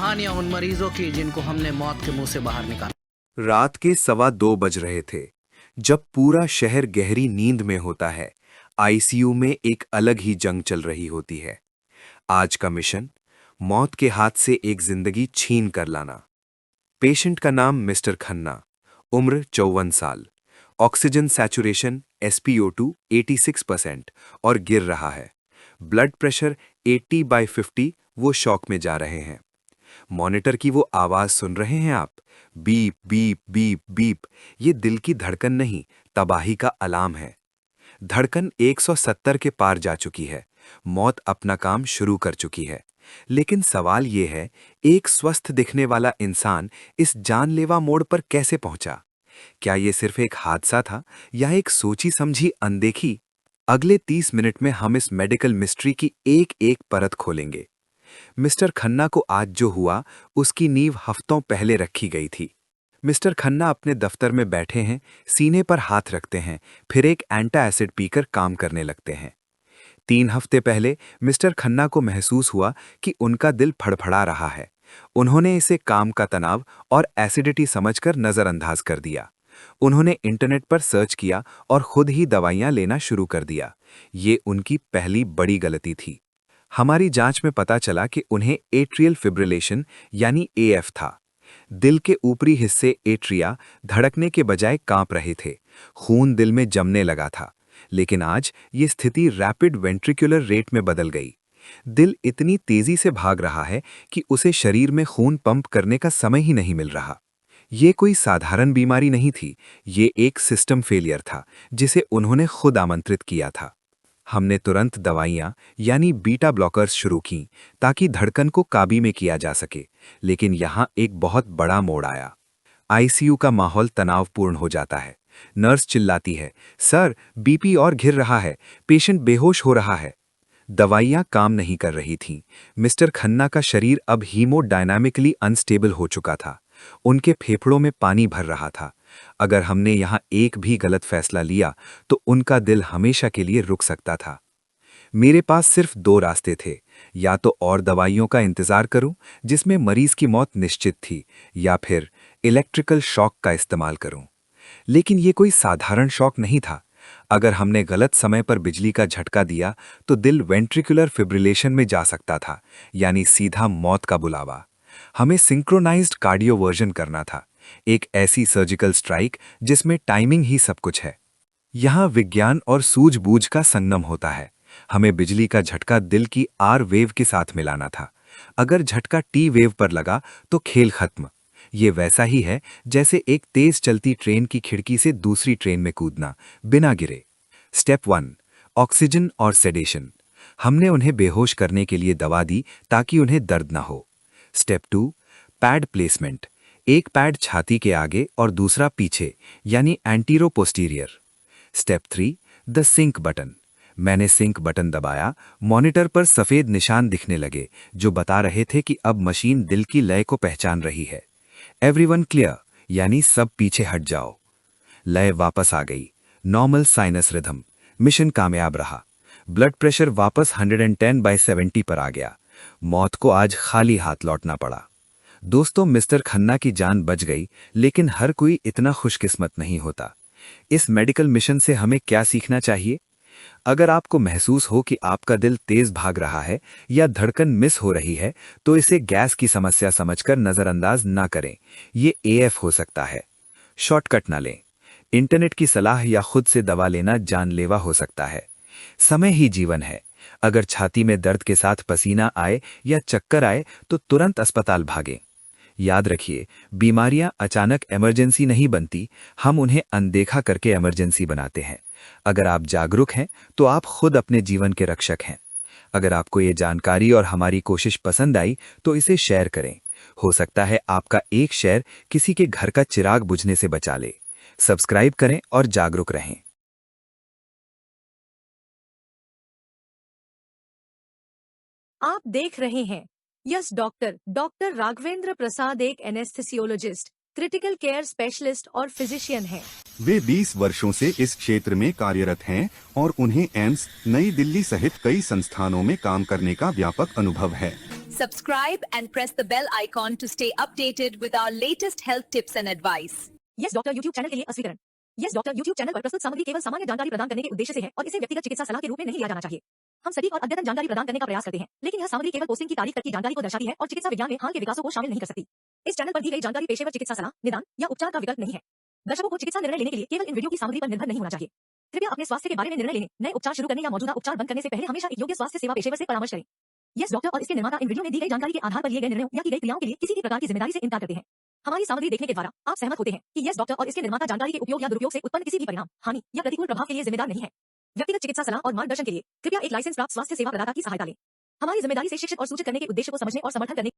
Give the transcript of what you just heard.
कहानियां उन मरीजों की जिनको हमने मौत के मुंह से बाहर निकाला। रात के 2:15 बज रहे थे जब पूरा शहर गहरी नींद में होता है। आईसीयू में एक अलग ही जंग चल रही होती है। आज का मिशन, मौत के हाथ से एक जिंदगी छीन कर लाना। पेशेंट का नाम मिस्टर खन्ना, उम्र 54 साल, ऑक्सीजन सैचुरेशन SpO2 86% और गिर रहा है। ब्लड प्रेशर 80/50, वो शॉक में जा रहे हैं। मॉनिटर की वो आवाज सुन रहे हैं आप, बीप बीप बीप बीप। ये दिल की धड़कन नहीं, तबाही का अलार्म है। धड़कन 170 के पार जा चुकी है। मौत अपना काम शुरू कर चुकी है। लेकिन सवाल ये है, एक स्वस्थ दिखने वाला इंसान इस जानलेवा मोड़ पर कैसे पहुंचा? क्या ये सिर्फ एक हादसा था या एक सोची समझी अनदेखी? अगले 30 मिनट में हम इस मेडिकल मिस्ट्री की एक एक परत खोलेंगे। मिस्टर खन्ना को आज जो हुआ, उसकी नींव हफ्तों पहले रखी गई थी। मिस्टर खन्ना अपने दफ्तर में बैठे हैं, सीने पर हाथ रखते हैं, फिर एक एंटा एसिड पीकर काम करने लगते हैं। 3 हफ्ते पहले मिस्टर खन्ना को महसूस हुआ कि उनका दिल फड़फड़ा रहा है। उन्होंने इसे काम का तनाव और एसिडिटी समझकर नजरअंदाज कर दिया। उन्होंने इंटरनेट पर सर्च किया और खुद ही दवाइयां लेना शुरू कर दिया। ये उनकी पहली बड़ी गलती थी। हमारी जांच में पता चला कि उन्हें एट्रियल फिब्रिलेशन यानी AF था। दिल के ऊपरी हिस्से एट्रिया धड़कने के बजाय कांप रहे थे। खून दिल में जमने लगा था। लेकिन आज ये स्थिति रैपिड वेंट्रिकुलर रेट में बदल गई। दिल इतनी तेजी से भाग रहा है कि उसे शरीर में खून पंप करने का समय ही नहीं मिल रहा। ये कोई साधारण बीमारी नहीं थी, ये एक सिस्टम फेलियर था जिसे उन्होंने खुद आमंत्रित किया था। हमने तुरंत दवाइयां यानी बीटा ब्लॉकर्स शुरू की ताकि धड़कन को काबू में किया जा सके। लेकिन यहां एक बहुत बड़ा मोड़ आया। आईसीयू का माहौल तनावपूर्ण हो जाता है। नर्स चिल्लाती है, सर बीपी और गिर रहा है, पेशेंट बेहोश हो रहा है। दवाइयां काम नहीं कर रही थीं। मिस्टर खन्ना का शरीर अब हीमोडायनामिकली अनस्टेबल हो चुका था। उनके फेफड़ों में पानी भर रहा था। अगर हमने यहां एक भी गलत फैसला लिया तो उनका दिल हमेशा के लिए रुक सकता था। मेरे पास सिर्फ 2 रास्ते थे, या तो और दवाइयों का इंतजार करूं जिसमें मरीज की मौत निश्चित थी, या फिर इलेक्ट्रिकल शॉक का इस्तेमाल करूं। लेकिन ये कोई साधारण शॉक नहीं था। अगर हमने गलत समय पर बिजली का झटका दिया तो दिल वेंट्रिकुलर फिब्रिलेशन में जा सकता था, यानी सीधा मौत का बुलावा। हमें सिंक्रोनाइज्ड कार्डियोवर्जन करना था, एक ऐसी सर्जिकल स्ट्राइक जिसमें टाइमिंग ही सब कुछ है। यहां विज्ञान और सूझबूझ का संगम होता है। हमें बिजली का झटका दिल की R वेव के साथ मिलाना था। अगर झटका T वेव पर लगा तो खेल खत्म। ये वैसा ही है जैसे एक तेज चलती ट्रेन की खिड़की से दूसरी ट्रेन में कूदना बिना गिरे। स्टेप 1, ऑक्सीजन और सेडेशन। हमने उन्हें बेहोश करने के लिए दवा दी ताकि उन्हें दर्द ना हो। Step 2, pad placement. एक पैड छाती के आगे और दूसरा पीछे, यानी anteroposterior. Step 3, the sync button. मैंने सिंक बटन दबाया, मॉनिटर पर सफेद निशान दिखने लगे जो बता रहे थे कि अब मशीन दिल की लय को पहचान रही है। एवरीवन क्लियर, यानी सब पीछे हट जाओ। लय वापस आ गई, नॉर्मल साइनस रिदम। मिशन कामयाब रहा। ब्लड प्रेशर वापस 110/70 पर आ गया। मौत को आज खाली हाथ लौटना पड़ा। दोस्तों, मिस्टर खन्ना की जान बच गई, लेकिन हर कोई इतना खुशकिस्मत नहीं होता। इस मेडिकल मिशन से हमें क्या सीखना चाहिए? अगर आपको महसूस हो कि आपका दिल तेज भाग रहा है या धड़कन मिस हो रही है, तो इसे गैस की समस्या समझकर नजरअंदाज ना करें। ये AF हो सकता है। शॉर्टकट ना लें। इंटरनेट की सलाह या खुद से दवा लेना जानलेवा हो सकता है। समय ही जीवन है। अगर छाती में दर्द के साथ पसीना आए या चक्कर आए तो तुरंत अस्पताल भागें। याद रखिए, बीमारियां अचानक इमरजेंसी नहीं बनती, हम उन्हें अनदेखा करके इमरजेंसी बनाते हैं। अगर आप जागरूक हैं तो आप खुद अपने जीवन के रक्षक हैं। अगर आपको ये जानकारी और हमारी कोशिश पसंद आई तो इसे शेयर करें। हो सकता है आपका एक शेयर किसी के घर का चिराग बुझने से बचा ले। सब्सक्राइब करें और जागरूक रहें। आप देख रहे हैं यस डॉक्टर। डॉक्टर राघवेंद्र प्रसाद एक एनेस्थेसियोलॉजिस्ट, क्रिटिकल केयर स्पेशलिस्ट और फिजिशियन हैं। वे 20 वर्षों से इस क्षेत्र में कार्यरत हैं और उन्हें एम्स, नई दिल्ली सहित कई संस्थानों में काम करने का व्यापक अनुभव है। Subscribe and press the bell icon to stay updated with our latest health tips and advice. Yes doctor YouTube channel के लिए अस्वीकरण। यस डॉक्टर यूट्यूब चैनल पर प्रस्तुत सामग्री केवल सामान्य जानकारी प्रदान करने के उद्देश्य से है और इसे व्यक्तिगत चिकित्सा सलाह के रूप में नहीं लिया जाना चाहिए। हम सटीक और अद्यतन जानकारी प्रदान करने का प्रयास करते हैं, लेकिन यह सामग्री केवल पोस्टिंग की तारीख तक की जानकारी को दर्शाती है और चिकित्सा विज्ञान में हाल के विकासों को शामिल नहीं कर सकती। इस चैनल पर दी गई जानकारी पेशेवर चिकित्सा सलाह, निदान या उपचार का विकल्प नहीं है। दर्शकों को चिकित्सा निर्णय लेने के लिए केवल इन वीडियो की सामग्री पर निर्भर नहीं होना चाहिए। कृपया अपने स्वास्थ्य के बारे में निर्णय लेने, नए उपचार शुरू करने या मौजूदा उपचार बंद करने से पहले हमेशा एक योग्य स्वास्थ्य सेवा पेशेवर से परामर्श करें। यस डॉक्टर और इसके निर्माता इन वीडियो में दी गई जानकारी के आधार पर लिए गए निर्णयों या की गई क्रियाओं के लिए किसी भी प्रकार की जिम्मेदारी से इनकार करते हैं। हमारी सामग्री देखने के द्वारा आप सहमत होते हैं कि यस डॉक्टर और इसके निर्माता जानकारी के उपयोग या दुरुपयोग से उत्पन्न किसी भी परिणाम, हानि या प्रतिकूल प्रभाव के लिए जिम्मेदार नहीं है। व्यक्तिगत चिकित्सा सलाह और मार्गदर्शन के लिए कृपया एक लाइसेंस प्राप्त स्वास्थ्य सेवा प्रदाता की सहायता लें। हमारी जिम्मेदारी से शिक्षित और सूचित करने के उद्देश्य को समझने और समर्थन करने